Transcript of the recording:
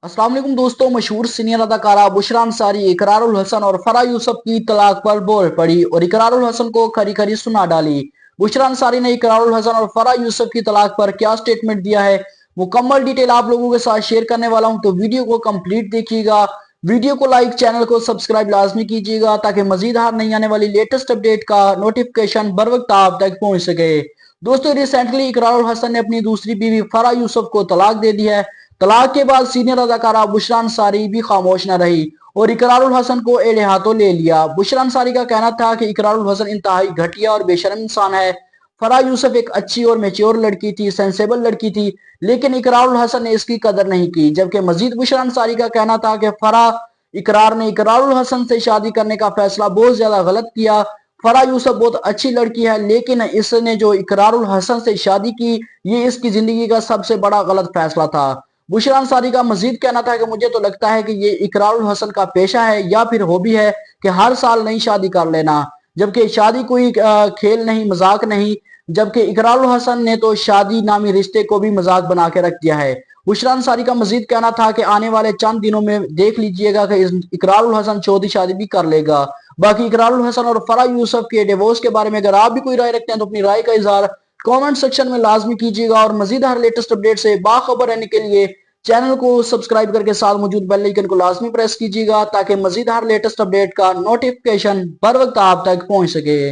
अस्सलाम वालेकुम दोस्तों। मशहूर सीनियर अदाकारा बुशरा अंसारी इकरारुल हसन और फराह यूसुफ की तलाक पर बोल पड़ी और इकरारुल हसन को खरी खरी सुना डाली। बुशरा अंसारी ने इकरारुल हसन और फराह यूसुफ की तलाक पर क्या स्टेटमेंट दिया है, मुकम्मल डिटेल आप लोगों के साथ शेयर करने वाला हूं, तो वीडियो को कंप्लीट देखिएगा। वीडियो को लाइक, चैनल को सब्सक्राइब लाजमी कीजिएगा ताकि मजीद हार नहीं आने वाली लेटेस्ट अपडेट का नोटिफिकेशन बर वक्त आप तक पहुंच सके। दोस्तों, रिसेंटली इकरारुल हसन ने अपनी दूसरी बीवी फराह यूसुफ को तलाक दे दी है। तलाक के बाद सीनियर अदाकारा बुशरा अंसारी भी खामोश न रही और इकरारुल हसन को एड़े हाथों ले लिया। बुशरा अंसारी का कहना था कि इकरारुल हसन इंतहाई घटिया और बेशर्म इंसान है। फराह यूसुफ एक अच्छी और मैच्योर लड़की थी, सेंसेबल लड़की थी, लेकिन इकरारुल हसन ने इसकी कदर नहीं की। जबकि मजीद बुशरा अंसारी का कहना था कि फराह इकरार ने इकरारुल हसन से शादी करने का फैसला बहुत ज्यादा गलत किया। फराह यूसुफ बहुत अच्छी लड़की है, लेकिन इसने जो इकरारुल हसन से शादी की, ये इसकी जिंदगी का सबसे बड़ा गलत फैसला था। बुशरा अंसारी का मजीद कहना था कि मुझे तो लगता है कि ये इकरारुल हसन का पेशा है या फिर हॉबी है कि हर साल नई शादी कर लेना, जबकि शादी कोई खेल नहीं, मजाक नहीं। जबकि इकरारुल हसन ने तो शादी नामी रिश्ते को भी मजाक बना के रख दिया है। बुशरा अंसारी का मजीद कहना था कि आने वाले चंद दिनों में देख लीजिएगा कि इकरारुल हसन चौथी शादी भी कर लेगा। बाकी इकरारुल हसन और फराह यूसुफ के डिवोर्स के बारे में अगर आप भी कोई राय रखते हैं तो अपनी राय का इजहार कमेंट सेक्शन में लाजमी कीजिएगा और मजीद हर लेटेस्ट अपडेट से बाखबर रहने के लिए चैनल को सब्सक्राइब करके साथ मौजूद बेल आइकन को लाजमी प्रेस कीजिएगा ताकि मजीद हर लेटेस्ट अपडेट का नोटिफिकेशन बर वक्त आप तक पहुंच सके।